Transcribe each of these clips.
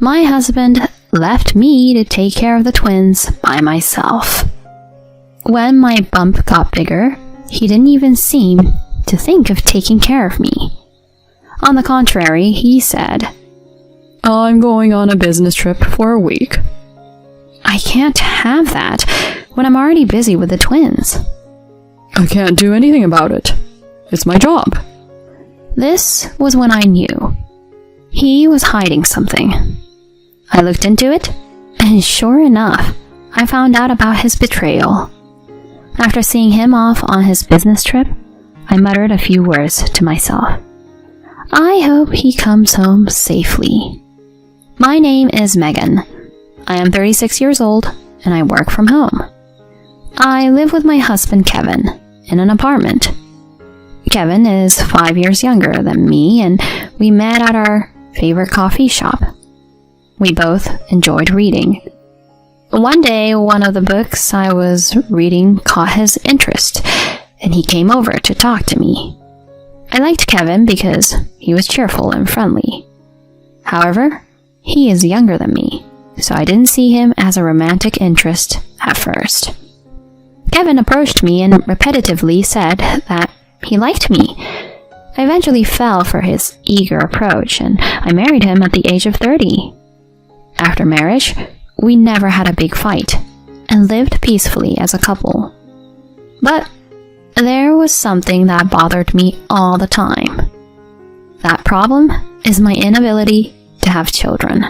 my husband left me to take care of the twins by myself. When my bump got bigger, he didn't even seem to think of taking care of me. On the contrary, he said, "I'm going on a business trip for a week." I can't have that when I'm already busy with the twins. "I can't do anything about it. It's my job." This was when I knew he was hiding something. I looked into it, and sure enough, I found out about his betrayal. After seeing him off on his business trip, I muttered a few words to myself. I hope he comes home safely. My name is Megan. I am 36 years old, and I work from home. I live with my husband Kevin in an apartment. Kevin is 5 years younger than me, and we met at our favorite coffee shop. We both enjoyed reading. One day, one of the books I was reading caught his interest, and he came over to talk to me. I liked Kevin because he was cheerful and friendly. However, he is younger than me, so I didn't see him as a romantic interest at first. Kevin approached me and repetitively said that he liked me. I eventually fell for his eager approach, and I married him at the age of 30. After marriage, we never had a big fight and lived peacefully as a couple. But there was something that bothered me all the time. That problem is my inability to have children.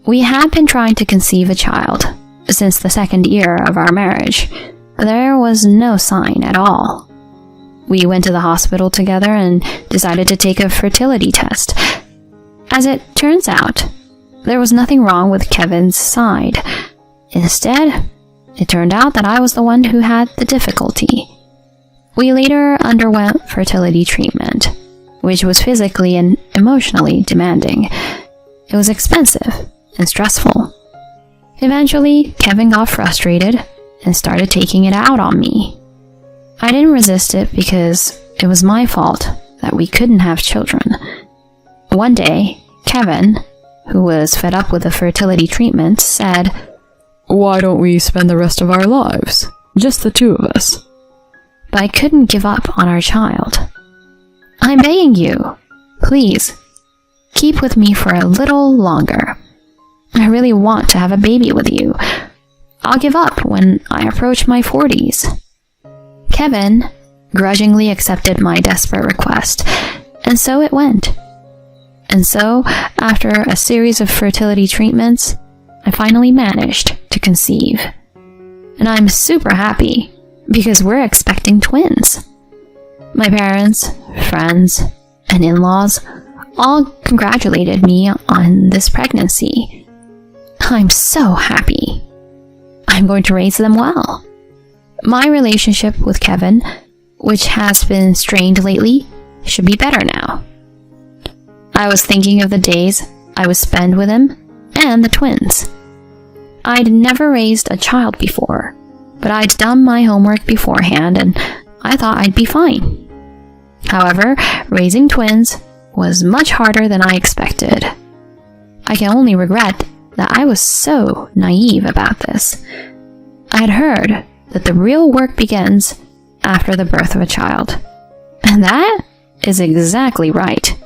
We had been trying to conceive a child since the second year of our marriage. There was no sign at all. We went to the hospital together and decided to take a fertility test. As it turns out, there was nothing wrong with Kevin's side. Instead, it turned out that I was the one who had the difficulty. We later underwent fertility treatment, which was physically and emotionally demanding. It was expensive and stressful. Eventually, Kevin got frustrated and started taking it out on me. I didn't resist it because it was my fault that we couldn't have children. One day, Kevin, who was fed up with the fertility treatment, said, "Why don't we spend the rest of our lives, just the two of us?" But I couldn't give up on our child. I'm begging you, please, keep with me for a little longer. I really want to have a baby with you. I'll give up when I approach my 40s. Kevin grudgingly accepted my desperate request, and so it went. And so, after a series of fertility treatments, I finally managed to conceive. And I'm super happy because we're expecting twins. My parents, friends, and in-laws all congratulated me on this pregnancy. I'm so happy. I'm going to raise them well. My relationship with Kevin, which has been strained lately, should be better now. I was thinking of the days I would spend with him and the twins. I'd never raised a child before, but I'd done my homework beforehand and I thought I'd be fine. However, raising twins was much harder than I expected. I can only regret that I was so naive about this. I had heard that the real work begins after the birth of a child. And that is exactly right.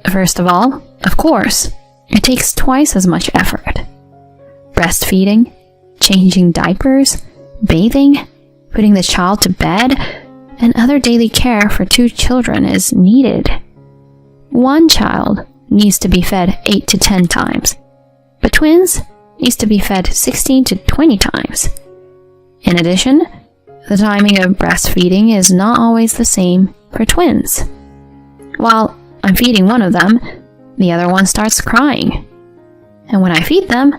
First of all, of course, it takes twice as much effort. Breastfeeding, changing diapers, bathing, putting the child to bed, and other daily care for 2 children is needed. One child needs to be fed 8 to 10 times, but twins needs to be fed 16 to 20 times. In addition, the timing of breastfeeding is not always the same for twins. While I'm feeding one of them, the other one starts crying. And when I feed them,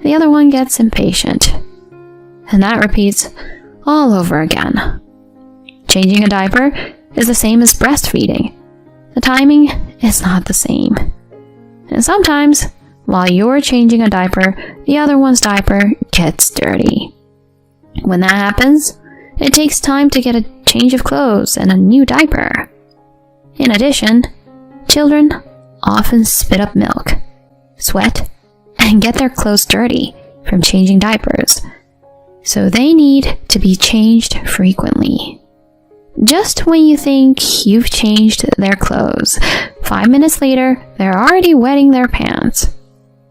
the other one gets impatient. And that repeats all over again. Changing a diaper is the same as breastfeeding. The timing is not the same. And sometimes, while you're changing a diaper, the other one's diaper gets dirty. When that happens, it takes time to get a change of clothes and a new diaper. In addition, children often spit up milk, sweat, and get their clothes dirty from changing diapers. So they need to be changed frequently. Just when you think you've changed their clothes, 5 minutes later, they're already wetting their pants.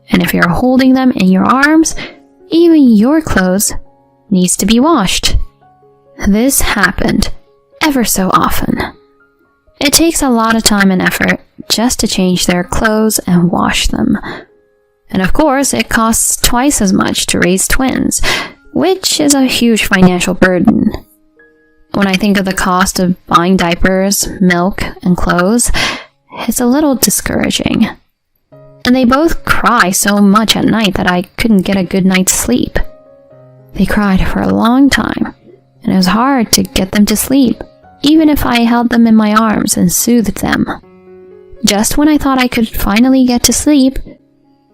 And if you're holding them in your arms, even your clothes needs to be washed. This happened ever so often. It takes a lot of time and effort just to change their clothes and wash them. And of course, it costs twice as much to raise twins, which is a huge financial burden. When I think of the cost of buying diapers, milk, and clothes, it's a little discouraging. And they both cry so much at night that I couldn't get a good night's sleep. They cried for a long time, and it was hard to get them to sleep, even if I held them in my arms and soothed them. Just when I thought I could finally get to sleep,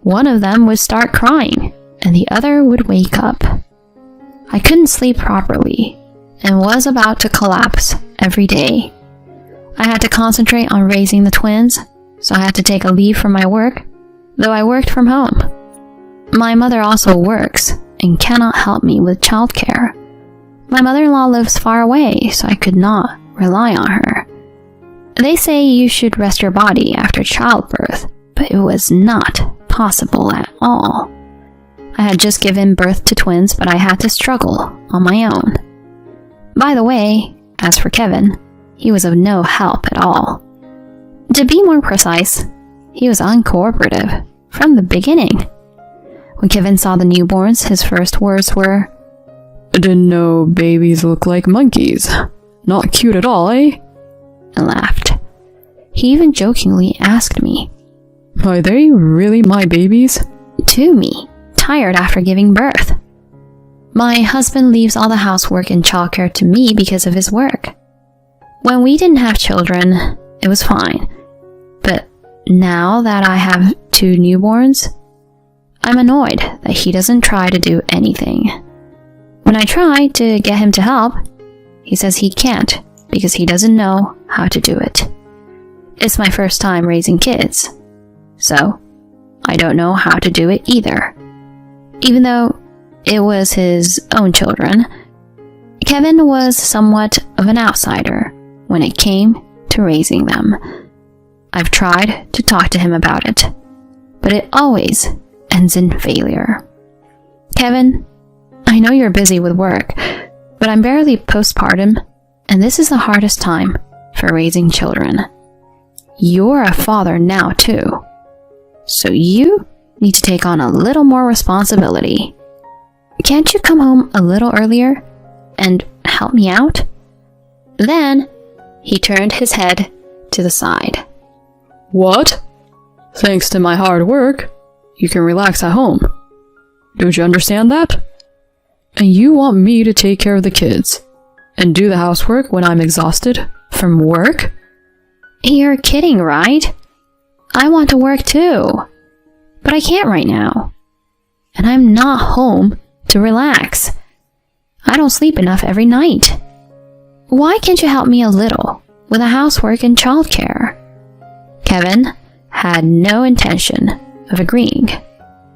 one of them would start crying, and the other would wake up. I couldn't sleep properly, and was about to collapse every day. I had to concentrate on raising the twins, so I had to take a leave from my work, though I worked from home. My mother also works, and cannot help me with childcare. My mother-in-law lives far away, so I could not rely on her. They say you should rest your body after childbirth, but it was not possible at all. I had just given birth to twins, but I had to struggle on my own. By the way, as for Kevin, he was of no help at all. To be more precise, he was uncooperative from the beginning. When Kevin saw the newborns, his first words were, "I didn't know babies look like monkeys. Not cute at all, eh?" and laughed. He even jokingly asked me, "Are they really my babies?" to me, tired after giving birth. My husband leaves all the housework and childcare to me because of his work. When we didn't have children, it was fine. But now that I have 2 newborns, I'm annoyed that he doesn't try to do anything. When I try to get him to help, he says he can't because he doesn't know how to do it. It's my first time raising kids, so I don't know how to do it either. Even though it was his own children, Kevin was somewhat of an outsider when it came to raising them. I've tried to talk to him about it, but it always ends in failure. Kevin, I know you're busy with work, but I'm barely postpartum, and this is the hardest time for raising children. You're a father now too, so you need to take on a little more responsibility. Can't you come home a little earlier and help me out? Then he turned his head to the side. "What? Thanks to my hard work, you can relax at home. Don't you understand that? And you want me to take care of the kids and do the housework when I'm exhausted from work?" You're kidding, right? I want to work too, but I can't right now. And I'm not home to relax. I don't sleep enough every night. Why can't you help me a little with the housework and childcare? Kevin had no intention of agreeing,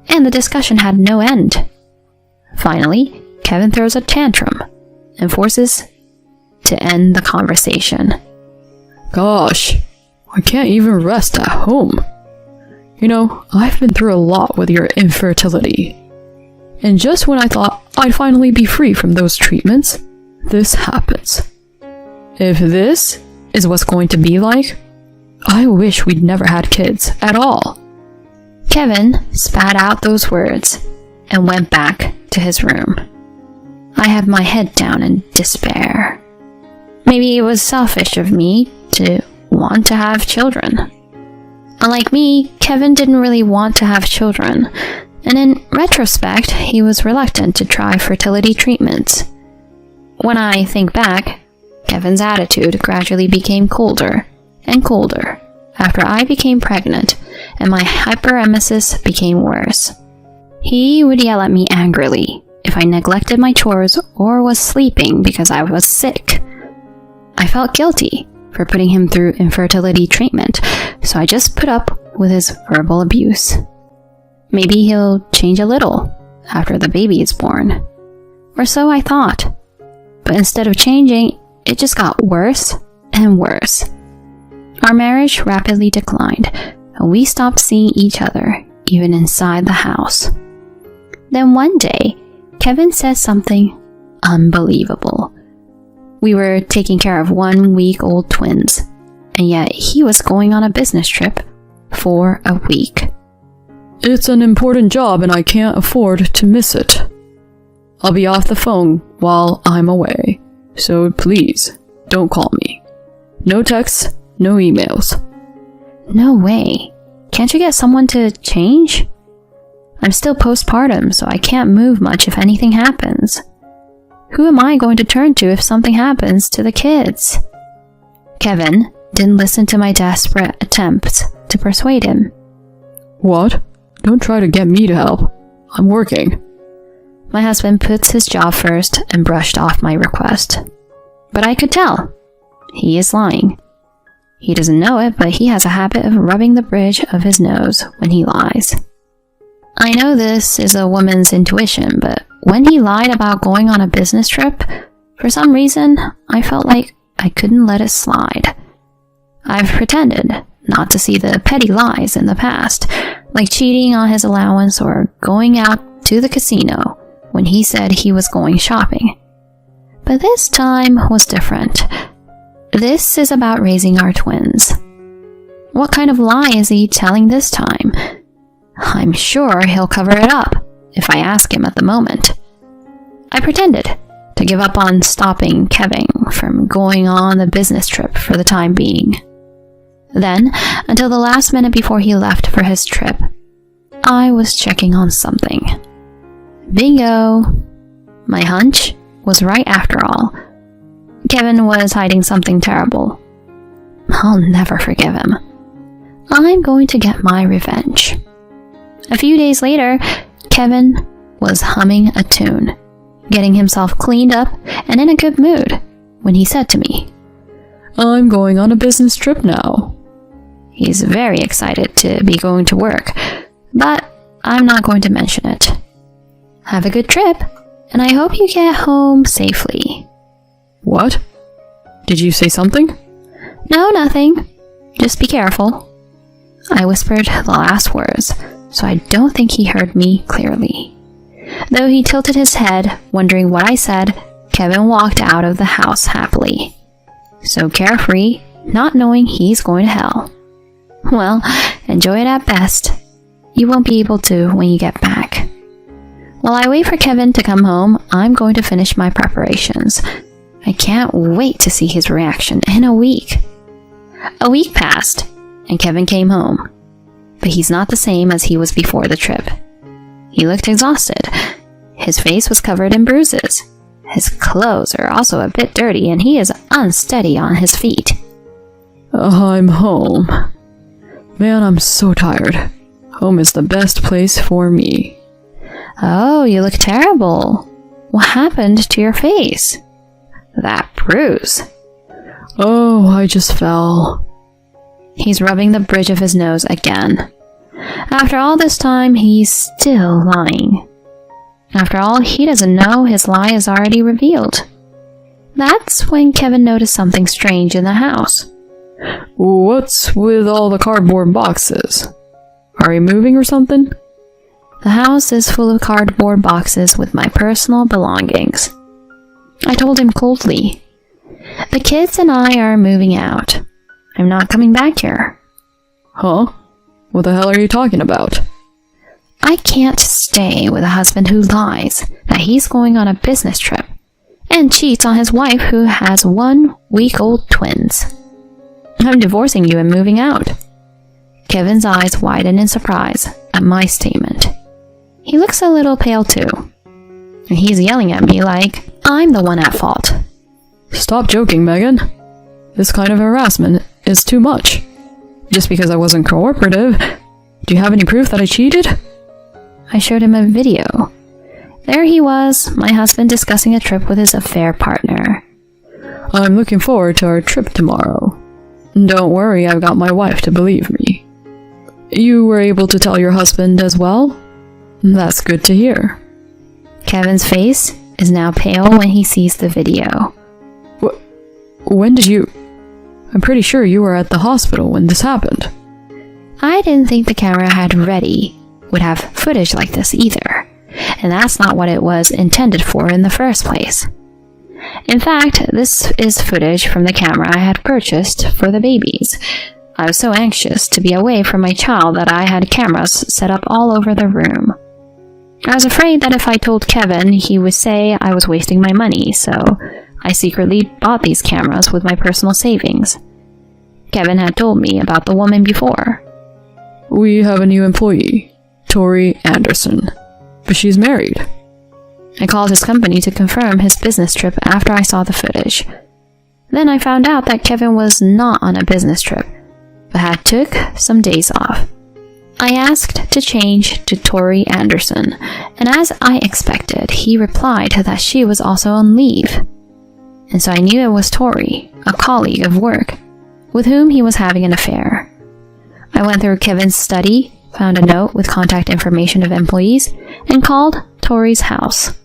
and the discussion had no end. Finally, Kevin throws a tantrum and forces to end the conversation. "Gosh, I can't even rest at home. You know, I've been through a lot with your infertility. And just when I thought I'd finally be free from those treatments, this happens. If this is what's going to be like, I wish we'd never had kids at all." Kevin spat out those words and went back to his room. I had my head down in despair. Maybe it was selfish of me to want to have children. Unlike me, Kevin didn't really want to have children, and in retrospect, he was reluctant to try fertility treatments. When I think back, Kevin's attitude gradually became colder and colder after I became pregnant and my hyperemesis became worse. He would yell at me angrily if I neglected my chores or was sleeping because I was sick. I felt guilty for putting him through infertility treatment, so I just put up with his verbal abuse. Maybe he'll change a little after the baby is born. Or so I thought. But instead of changing, it just got worse and worse. Our marriage rapidly declined, and we stopped seeing each other, even inside the house. Then one day, Kevin said something unbelievable. We were taking care of 1-week-old twins, and yet he was going on a business trip for a week. It's an important job and I can't afford to miss it. I'll be off the phone while I'm away, so please don't call me. No texts, no emails. No way. Can't you get someone to change? I'm still postpartum, so I can't move much if anything happens. Who am I going to turn to if something happens to the kids? Kevin didn't listen to my desperate attempts to persuade him. What? Don't try to get me to help. I'm working. My husband puts his job first and brushed off my request. But I could tell. He is lying. He doesn't know it, but he has a habit of rubbing the bridge of his nose when he lies. I know this is a woman's intuition, but when he lied about going on a business trip, for some reason, I felt like I couldn't let it slide. I've pretended not to see the petty lies in the past, like cheating on his allowance or going out to the casino when he said he was going shopping. But this time was different. This is about raising our twins. What kind of lie is he telling this time? I'm sure he'll cover it up if I ask him at the moment. I pretended to give up on stopping Kevin from going on the business trip for the time being. Then, until the last minute before he left for his trip, I was checking on something. Bingo! My hunch was right after all. Kevin was hiding something terrible. I'll never forgive him. I'm going to get my revenge. A few days later, Kevin was humming a tune, getting himself cleaned up and in a good mood when he said to me, I'm going on a business trip now. He's very excited to be going to work, but I'm not going to mention it. Have a good trip, and I hope you get home safely. What? Did you say something? No, nothing. Just be careful. I whispered the last words, so I don't think he heard me clearly. Though he tilted his head, wondering what I said, Kevin walked out of the house happily. So carefree, not knowing he's going to hell. Well, enjoy it at best. You won't be able to when you get back. While I wait for Kevin to come home, I'm going to finish my preparations. I can't wait to see his reaction in a week. A week passed, and Kevin came home. But he's not the same as he was before the trip. He looked exhausted. His face was covered in bruises. His clothes are also a bit dirty, and he is unsteady on his feet. I'm home. Man, I'm so tired. Home is the best place for me. Oh, you look terrible. What happened to your face? That bruise. Oh, I just fell. He's rubbing the bridge of his nose again. After all this time, he's still lying. After all, he doesn't know his lie is already revealed. That's when Kevin noticed something strange in the house. What's with all the cardboard boxes? Are we moving or something? The house is full of cardboard boxes with my personal belongings. I told him coldly. The kids and I are moving out. I'm not coming back here. Huh? What the hell are you talking about? I can't stay with a husband who lies that he's going on a business trip and cheats on his wife who has 1-week-old twins. I'm divorcing you and moving out. Kevin's eyes widened in surprise at my statement. He looks a little pale too, and he's yelling at me like I'm the one at fault. Stop joking, Megan. This kind of harassment is too much. Just because I wasn't cooperative, do you have any proof that I cheated? I showed him a video. There he was, my husband discussing a trip with his affair partner. I'm looking forward to our trip tomorrow. Don't worry, I've got my wife to believe me. You were able to tell your husband as well? That's good to hear. Kevin's face is now pale when he sees the video. When did you... I'm pretty sure you were at the hospital when this happened. I didn't think the camera I had ready would have footage like this either, and that's not what it was intended for in the first place. In fact, this is footage from the camera I had purchased for the babies. I was so anxious to be away from my child that I had cameras set up all over the room. I was afraid that if I told Kevin, he would say I was wasting my money, so I secretly bought these cameras with my personal savings. Kevin had told me about the woman before. We have a new employee, Tori Anderson, but she's married. I called his company to confirm his business trip after I saw the footage. Then I found out that Kevin was not on a business trip, but had took some days off. I asked to change to Tori Anderson, and as I expected, he replied that she was also on leave. And so I knew it was Tori, a colleague of work, with whom he was having an affair. I went through Kevin's study, found a note with contact information of employees, and called Tori's house.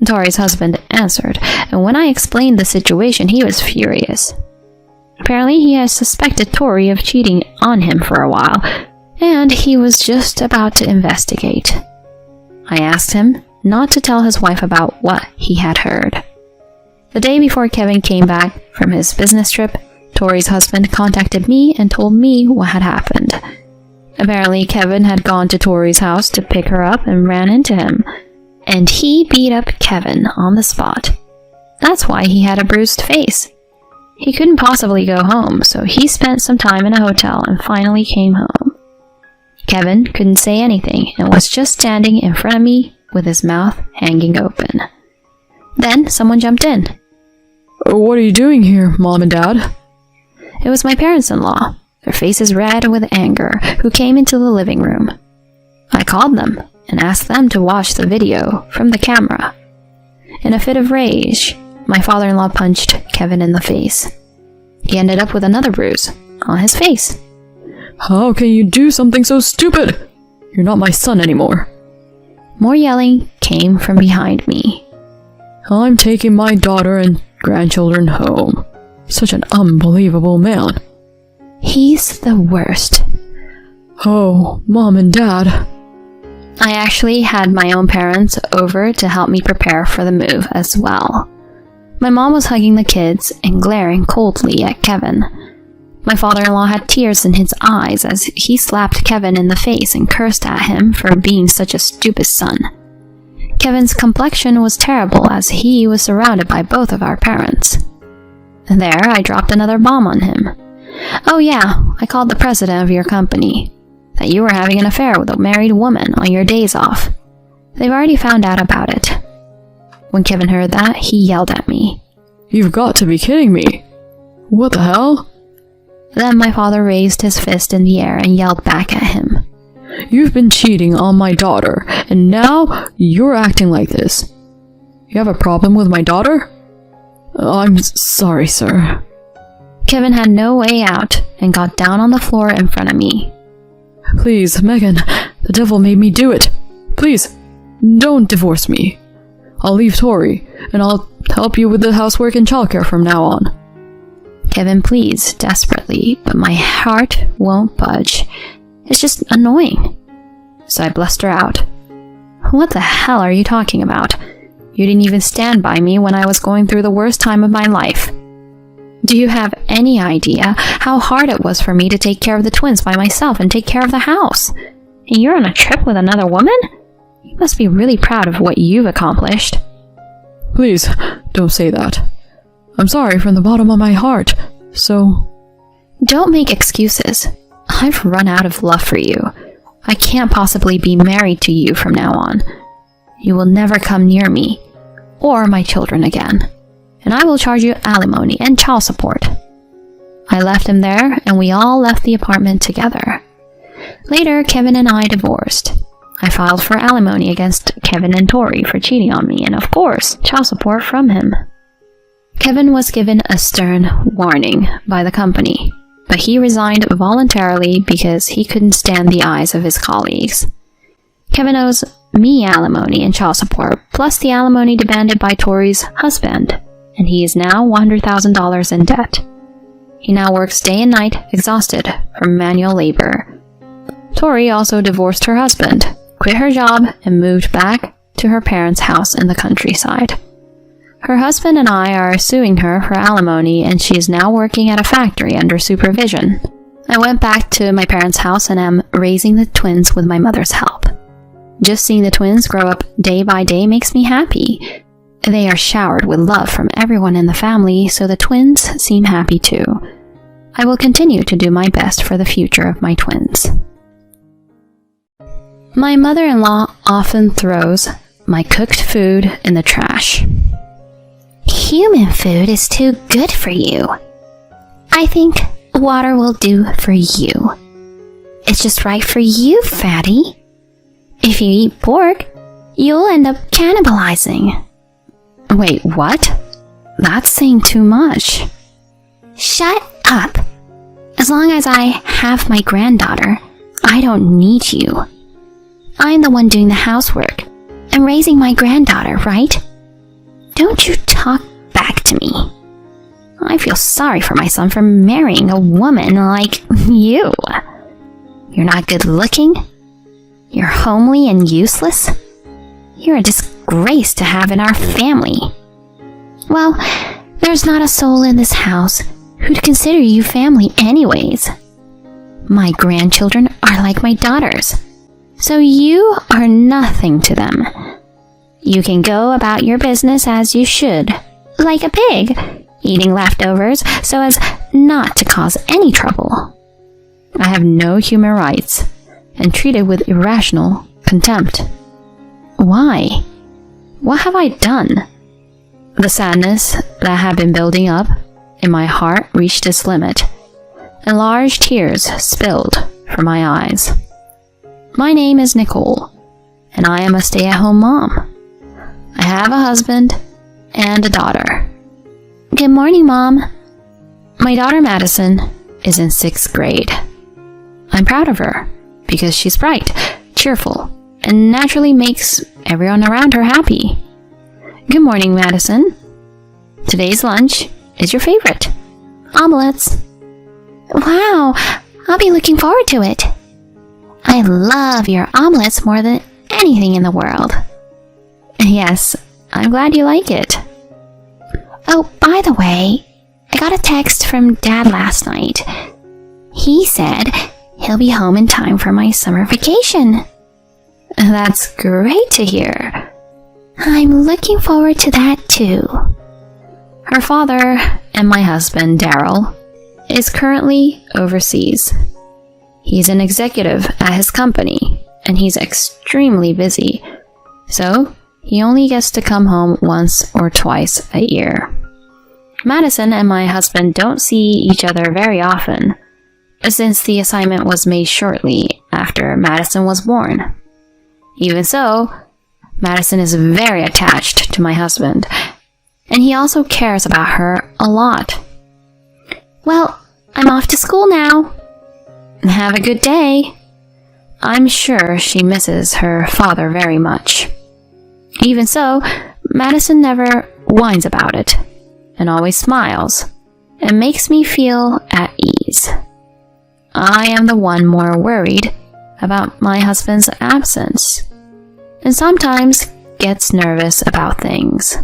Tori's husband answered, and when I explained the situation, he was furious. Apparently, he has suspected Tori of cheating on him for a while, and he was just about to investigate. I asked him not to tell his wife about what he had heard. The day before Kevin came back from his business trip, Tori's husband contacted me and told me what had happened. Apparently, Kevin had gone to Tori's house to pick her up and ran into him, and he beat up Kevin on the spot. That's why he had a bruised face. He couldn't possibly go home, so he spent some time in a hotel and finally came home. Kevin couldn't say anything and was just standing in front of me with his mouth hanging open. Then someone jumped in. What are you doing here, Mom and Dad? It was my parents-in-law, their faces red with anger, who came into the living room. I called them and asked them to watch the video from the camera. In a fit of rage, my father-in-law punched Kevin in the face. He ended up with another bruise on his face. How can you do something so stupid? You're not my son anymore. More yelling came from behind me. I'm taking my daughter and grandchildren home. Such an unbelievable man. He's the worst. Oh, Mom and Dad. I actually had my own parents over to help me prepare for the move as well. My mom was hugging the kids and glaring coldly at Kevin. My father-in-law had tears in his eyes as he slapped Kevin in the face and cursed at him for being such a stupid son. Kevin's complexion was terrible as he was surrounded by both of our parents. There, I dropped another bomb on him. Oh yeah, I called the president of your company. That you were having an affair with a married woman on your days off. They've already found out about it. When Kevin heard that, he yelled at me. You've got to be kidding me. What the hell? Then my father raised his fist in the air and yelled back at him. You've been cheating on my daughter, and now you're acting like this. You have a problem with my daughter? I'm sorry, sir. Kevin had no way out and got down on the floor in front of me. Please, Megan, the devil made me do it. Please, don't divorce me. I'll leave Tori, and I'll help you with the housework and childcare from now on. Kevin pleads desperately, but my heart won't budge. It's just annoying. So I bluster out. What the hell are you talking about? You didn't even stand by me when I was going through the worst time of my life. Do you have any idea how hard it was for me to take care of the twins by myself and take care of the house? And you're on a trip with another woman? You must be really proud of what you've accomplished. Please, don't say that. I'm sorry from the bottom of my heart, so... Don't make excuses. I've run out of love for you. I can't possibly be married to you from now on. You will never come near me, or my children again, and I will charge you alimony and child support. I left him there, and we all left the apartment together. Later, Kevin and I divorced. I filed for alimony against Kevin and Tori for cheating on me, and of course, child support from him. Kevin was given a stern warning by the company, but he resigned voluntarily because he couldn't stand the eyes of his colleagues. Kevin owes me alimony and child support, plus the alimony demanded by Tori's husband, and he is now $100,000 in debt. He now works day and night, exhausted from manual labor. Tori also divorced her husband, quit her job, and moved back to her parents' house in the countryside. Her husband and I are suing her for alimony, and she is now working at a factory under supervision. I went back to my parents' house and am raising the twins with my mother's help. Just seeing the twins grow up day by day makes me happy. They are showered with love from everyone in the family, so the twins seem happy too. I will continue to do my best for the future of my twins. My mother-in-law often throws my cooked food in the trash. Human food is too good for you. I think water will do for you. It's just right for you, fatty. If you eat pork, you'll end up cannibalizing. Wait, what? That's saying too much. Shut up. As long as I have my granddaughter, I don't need you. I'm the one doing the housework and raising my granddaughter, right? Don't you talk back to me. I feel sorry for my son for marrying a woman like you. You're not good looking. You're homely and useless. You're a disgrace to have in our family. Well, there's not a soul in this house who'd consider you family anyways. My grandchildren are like my daughters, so you are nothing to them. You can go about your business as you should, like a pig, eating leftovers so as not to cause any trouble. I have no human rights and treated with irrational contempt. Why? What have I done? The sadness that had been building up in my heart reached its limit, and large tears spilled from my eyes. My name is Nicole, and I am a stay-at-home mom. I have a husband and a daughter. Good morning, Mom. My daughter Madison is in 6th grade. I'm proud of her because she's bright, cheerful, and naturally makes everyone around her happy. Good morning, Madison. Today's lunch is your favorite. Omelets. Wow, I'll be looking forward to it. I love your omelets more than anything in the world. Yes, I'm glad you like it. Oh, by the way, I got a text from Dad last night. He said he'll be home in time for my summer vacation. That's great to hear. I'm looking forward to that too. Her father and my husband, Daryl, is currently overseas. He's an executive at his company, and he's extremely busy, so he only gets to come home once or twice a year. Madison and my husband don't see each other very often, since the assignment was made shortly after Madison was born. Even so, Madison is very attached to my husband, and he also cares about her a lot. Well, I'm off to school now. Have a good day. I'm sure she misses her father very much. Even so, Madison never whines about it, and always smiles, and makes me feel at ease. I am the one more worried about my husband's absence, and sometimes gets nervous about things.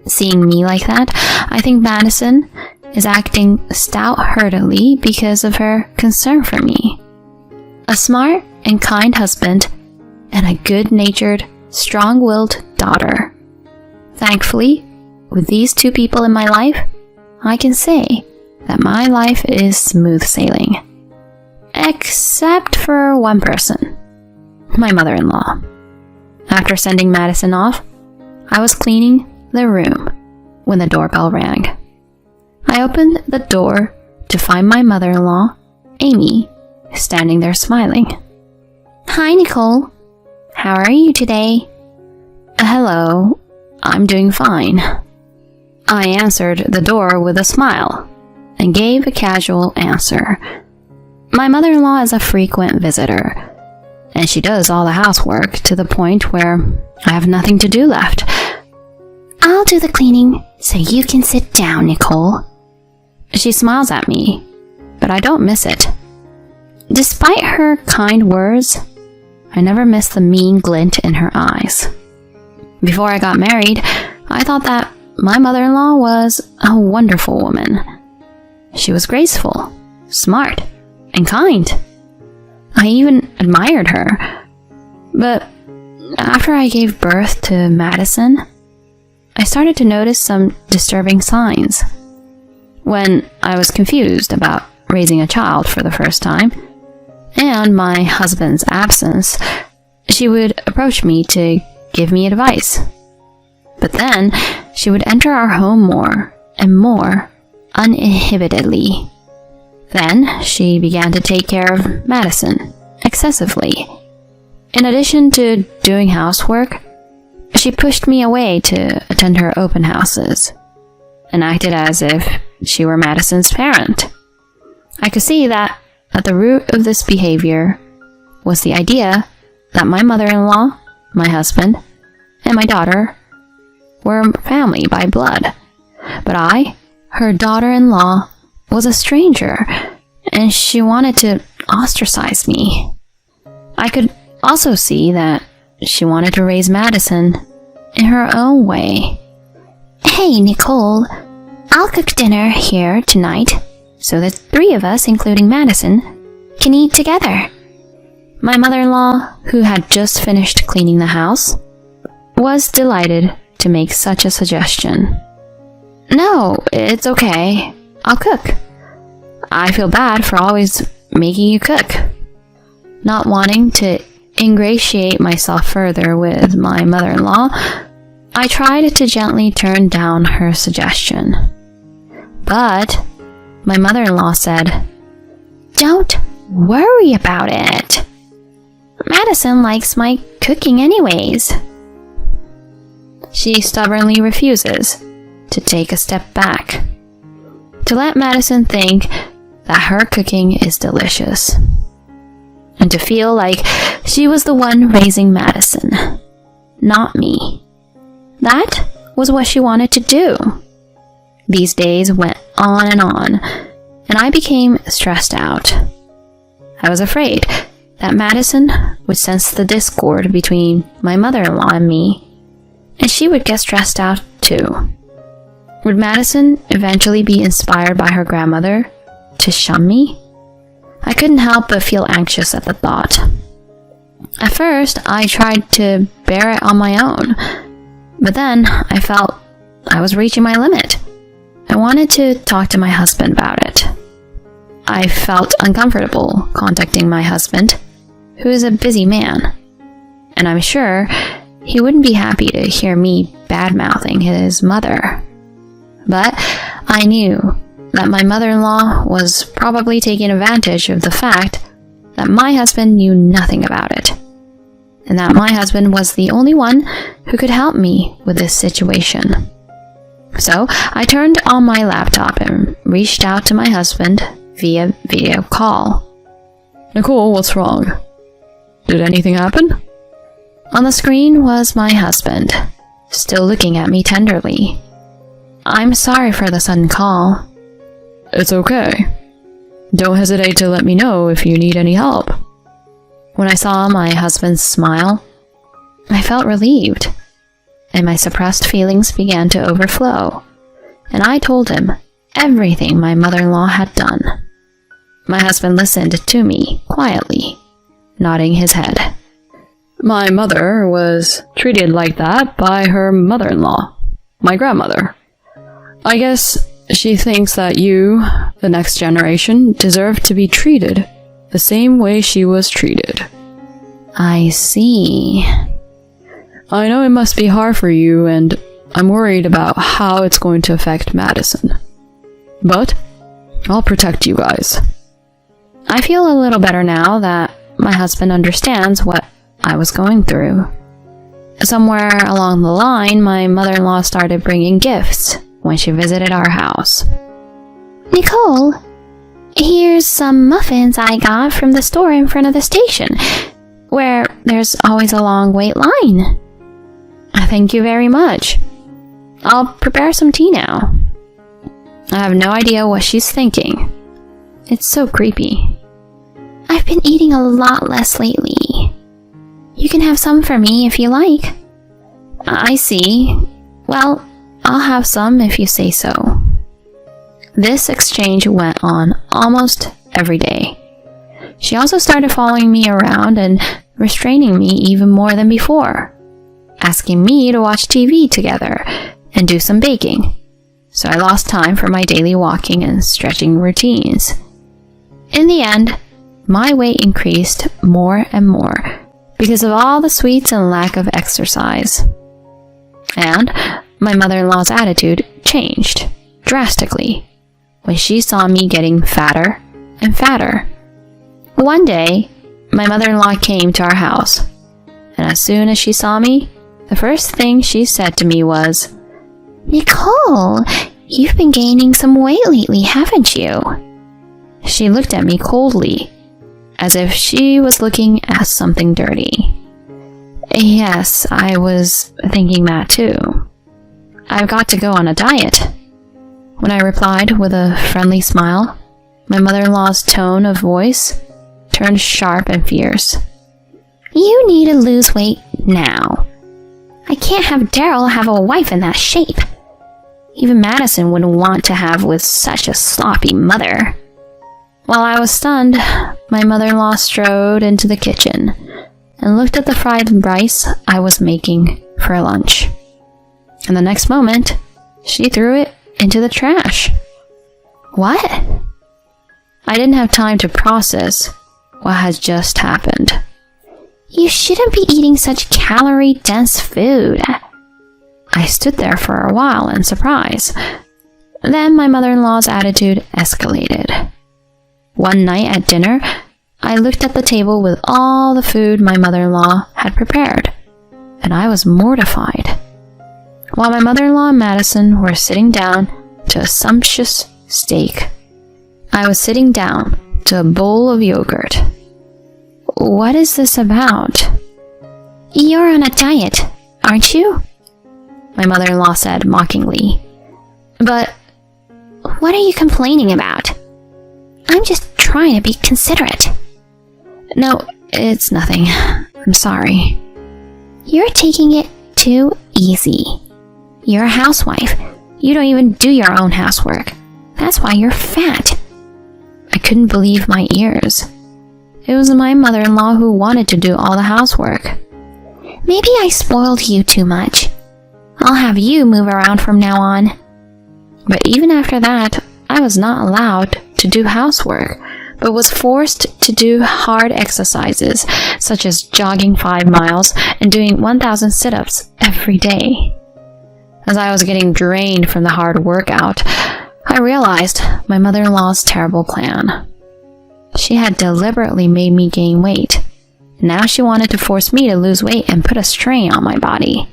Seeing me like that, I think Madison is acting stout-heartedly because of her concern for me. A smart and kind husband, and a good-natured, strong-willed daughter. Thankfully, with these two people in my life, I can say that my life is smooth sailing. Except for one person, my mother-in-law. After sending Madison off, I was cleaning the room when the doorbell rang. I opened the door to find my mother-in-law, Amy, standing there smiling. Hi, Nicole. How are you today? Hello, I'm doing fine. I answered the door with a smile, and gave a casual answer. My mother-in-law is a frequent visitor, and she does all the housework to the point where I have nothing to do left. I'll do the cleaning so you can sit down, Nicole. She smiles at me, but I don't miss it. Despite her kind words, I never miss the mean glint in her eyes. Before I got married, I thought that my mother-in-law was a wonderful woman. She was graceful, smart, and kind. I even admired her. But after I gave birth to Madison, I started to notice some disturbing signs. When I was confused about raising a child for the first time, and my husband's absence, she would approach me to give me advice. But then she would enter our home more and more uninhibitedly. Then she began to take care of Madison excessively. In addition to doing housework, she pushed me away to attend her open houses and acted as if she were Madison's parent. I could see that at the root of this behavior was the idea that my mother-in-law, my husband, and my daughter were family by blood. But I, her daughter-in-law, was a stranger, and she wanted to ostracize me. I could also see that she wanted to raise Madison in her own way. Hey, Nicole, I'll cook dinner here tonight so the three of us, including Madison, can eat together. My mother-in-law, who had just finished cleaning the house, was delighted to make such a suggestion. No, it's okay. I'll cook. I feel bad for always making you cook. Not wanting to ingratiate myself further with my mother-in-law, I tried to gently turn down her suggestion. But my mother-in-law said, Don't worry about it. Madison likes my cooking anyways. She stubbornly refuses to take a step back, to let Madison think that her cooking is delicious, and to feel like she was the one raising Madison, not me. That was what she wanted to do. These days went on, and I became stressed out. I was afraid that Madison would sense the discord between my mother-in-law and me, and she would get stressed out too. Would Madison eventually be inspired by her grandmother to shun me? I couldn't help but feel anxious at the thought. At first, I tried to bear it on my own, but then I felt I was reaching my limit. I wanted to talk to my husband about it. I felt uncomfortable contacting my husband, who is a busy man, and I'm sure he wouldn't be happy to hear me bad-mouthing his mother. But I knew that my mother-in-law was probably taking advantage of the fact that my husband knew nothing about it, and that my husband was the only one who could help me with this situation. So I turned on my laptop and reached out to my husband via video call. Nicole, what's wrong? Did anything happen? On the screen was my husband, still looking at me tenderly. I'm sorry for the sudden call. It's okay. Don't hesitate to let me know if you need any help. When I saw my husband's smile, I felt relieved, and my suppressed feelings began to overflow, and I told him everything my mother-in-law had done. My husband listened to me quietly, nodding his head. My mother was treated like that by her mother-in-law, my grandmother. I guess she thinks that you, the next generation, deserve to be treated the same way she was treated. I see. I know it must be hard for you, and I'm worried about how it's going to affect Madison. But I'll protect you guys. I feel a little better now that my husband understands what I was going through. Somewhere along the line, my mother-in-law started bringing gifts when she visited our house. Nicole, here's some muffins I got from the store in front of the station, where there's always a long wait line. Thank you very much. I'll prepare some tea now. I have no idea what she's thinking. It's so creepy. I've been eating a lot less lately. You can have some for me if you like. I see. Well, I'll have some if you say so. This exchange went on almost every day. She also started following me around and restraining me even more than before, asking me to watch TV together and do some baking. So I lost time for my daily walking and stretching routines. In the end, my weight increased more and more because of all the sweets and lack of exercise. And my mother-in-law's attitude changed drastically when she saw me getting fatter and fatter. One day, my mother-in-law came to our house, and as soon as she saw me, the first thing she said to me was, Nicole, you've been gaining some weight lately, haven't you? She looked at me coldly, as if she was looking at something dirty. Yes, I was thinking that too. I've got to go on a diet. When I replied with a friendly smile, my mother-in-law's tone of voice turned sharp and fierce. You need to lose weight now. I can't have Daryl have a wife in that shape. Even Madison wouldn't want to have with such a sloppy mother. While I was stunned, my mother-in-law strode into the kitchen and looked at the fried rice I was making for lunch. And the next moment, she threw it into the trash. What? I didn't have time to process what had just happened. You shouldn't be eating such calorie-dense food. I stood there for a while in surprise. Then my mother-in-law's attitude escalated. One night at dinner, I looked at the table with all the food my mother-in-law had prepared, and I was mortified. While my mother-in-law and Madison were sitting down to a sumptuous steak, I was sitting down to a bowl of yogurt. What is this about? You're on a diet, aren't you? My mother-in-law said mockingly. But what are you complaining about? I'm just trying to be considerate. No, it's nothing. I'm sorry. You're taking it too easy. You're a housewife. You don't even do your own housework. That's why you're fat. I couldn't believe my ears. It was my mother-in-law who wanted to do all the housework. Maybe I spoiled you too much. I'll have you move around from now on. But even after that, I was not allowed to do housework, but was forced to do hard exercises, such as jogging 5 miles and doing 1,000 sit-ups every day. As I was getting drained from the hard workout, I realized my mother-in-law's terrible plan. She had deliberately made me gain weight. Now she wanted to force me to lose weight and put a strain on my body.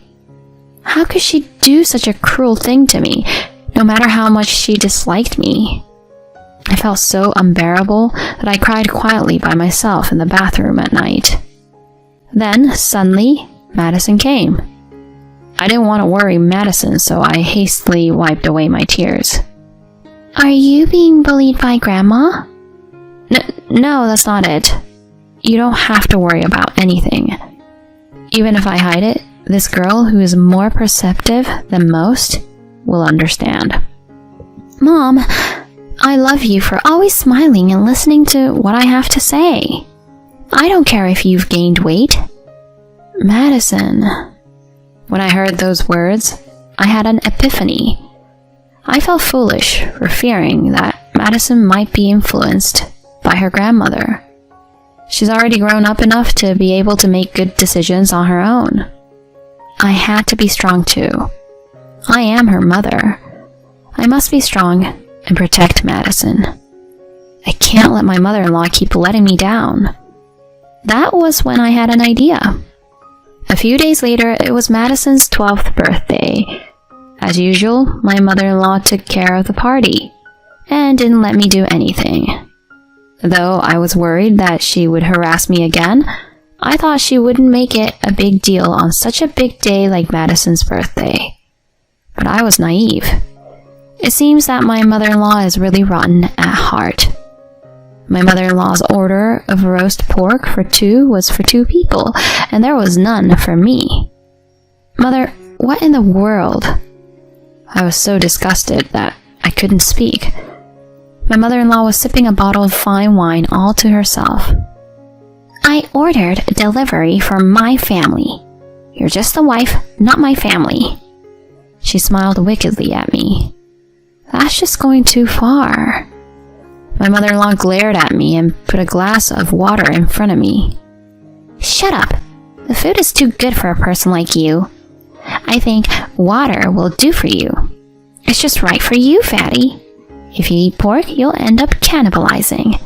How could she do such a cruel thing to me, no matter how much she disliked me? I felt so unbearable that I cried quietly by myself in the bathroom at night. Then, suddenly, Madison came. I didn't want to worry Madison, so I hastily wiped away my tears. Are you being bullied by Grandma? No, that's not it. You don't have to worry about anything. Even if I hide it, this girl who is more perceptive than most will understand. Mom, I love you for always smiling and listening to what I have to say. I don't care if you've gained weight. Madison. When I heard those words, I had an epiphany. I felt foolish for fearing that Madison might be influenced by her grandmother. She's already grown up enough to be able to make good decisions on her own. I had to be strong too. I am her mother. I must be strong and protect Madison. I can't let my mother-in-law keep letting me down. That was when I had an idea. A few days later, it was Madison's 12th birthday. As usual, my mother-in-law took care of the party, and didn't let me do anything. Though I was worried that she would harass me again, I thought she wouldn't make it a big deal on such a big day like Madison's birthday. But I was naive. It seems that my mother-in-law is really rotten at heart. My mother-in-law's order of roast pork for 2 was for 2 people, and there was none for me. Mother, what in the world? I was so disgusted that I couldn't speak. My mother-in-law was sipping a bottle of fine wine all to herself. I ordered delivery for my family. You're just the wife, not my family. She smiled wickedly at me. That's just going too far. My mother-in-law glared at me and put a glass of water in front of me. Shut up. The food is too good for a person like you. I think water will do for you. It's just right for you, fatty. If you eat pork, you'll end up cannibalizing.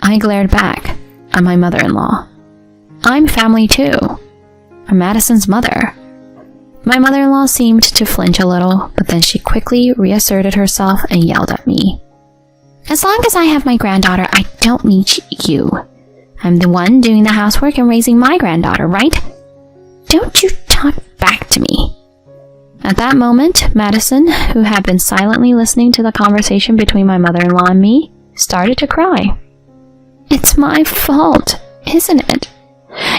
I glared back at my mother-in-law. I'm family too. I'm Madison's mother. My mother-in-law seemed to flinch a little, but then she quickly reasserted herself and yelled at me. As long as I have my granddaughter, I don't need you. I'm the one doing the housework and raising my granddaughter, right? Don't you talk back to me. At that moment, Madison, who had been silently listening to the conversation between my mother-in-law and me, started to cry. It's my fault, isn't it?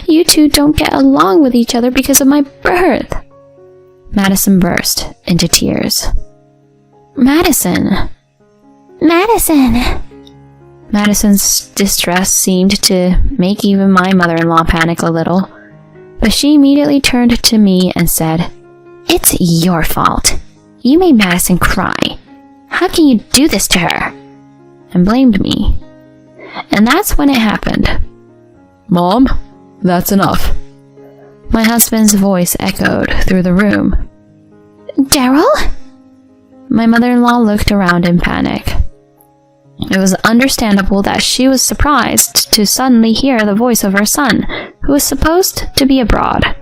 You two don't get along with each other because of my birth. Madison burst into tears. Madison! Madison's distress seemed to make even my mother-in-law panic a little, but she immediately turned to me and said, It's your fault. You made Madison cry. How can you do this to her? And blamed me. And that's when it happened. Mom, that's enough. My husband's voice echoed through the room. Daryl? My mother-in-law looked around in panic. It was understandable that she was surprised to suddenly hear the voice of her son, who was supposed to be abroad.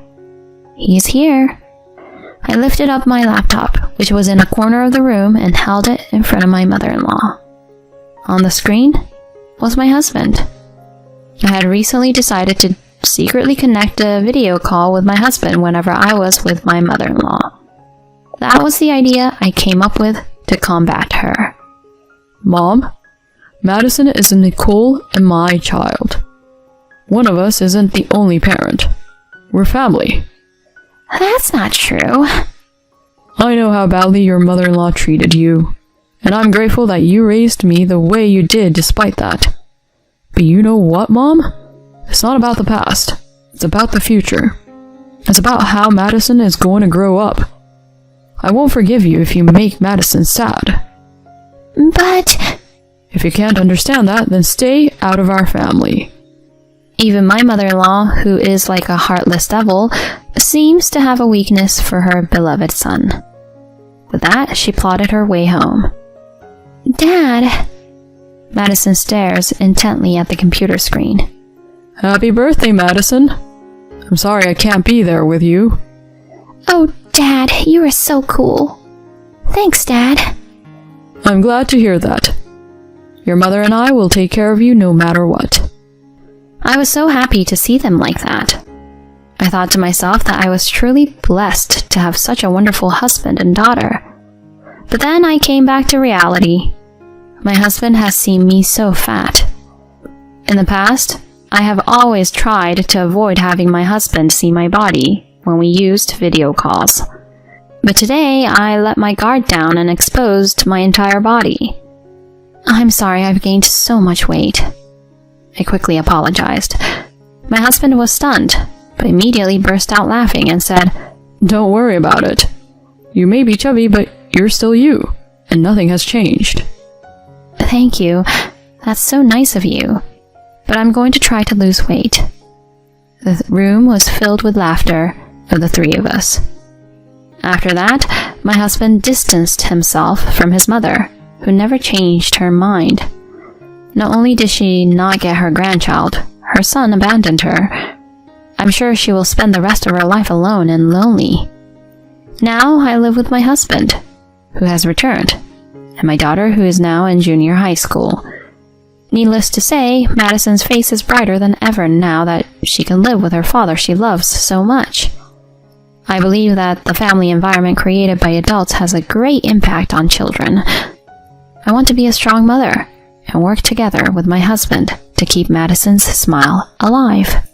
He's here. I lifted up my laptop, which was in a corner of the room, and held it in front of my mother-in-law. On the screen was my husband. I had recently decided to secretly connect a video call with my husband whenever I was with my mother-in-law. That was the idea I came up with to combat her. Mom, Madison is Nicole and my child. One of us isn't the only parent. We're family. That's not true. I know how badly your mother-in-law treated you, and I'm grateful that you raised me the way you did despite that. But you know what, Mom? It's not about the past. It's about the future. It's about how Madison is going to grow up. I won't forgive you if you make Madison sad. But... If you can't understand that, then stay out of our family. Even my mother-in-law, who is like a heartless devil, seems to have a weakness for her beloved son. With that, she plodded her way home. Dad... Madison stares intently at the computer screen. Happy birthday, Madison. I'm sorry I can't be there with you. Oh, Dad, you are so cool. Thanks, Dad. I'm glad to hear that. Your mother and I will take care of you no matter what. I was so happy to see them like that. I thought to myself that I was truly blessed to have such a wonderful husband and daughter. But then I came back to reality. My husband has seen me so fat. In the past, I have always tried to avoid having my husband see my body when we used video calls. But today, I let my guard down and exposed my entire body. I'm sorry I've gained so much weight. I quickly apologized. My husband was stunned, but immediately burst out laughing and said, Don't worry about it. You may be chubby, but you're still you, and nothing has changed. Thank you. That's so nice of you. But I'm going to try to lose weight. The room was filled with laughter of the three of us. After that, my husband distanced himself from his mother, who never changed her mind. Not only did she not get her grandchild, her son abandoned her. I'm sure she will spend the rest of her life alone and lonely. Now I live with my husband, who has returned, and my daughter who is now in junior high school. Needless to say, Madison's face is brighter than ever now that she can live with her father she loves so much. I believe that the family environment created by adults has a great impact on children. I want to be a strong mother and work together with my husband to keep Madison's smile alive.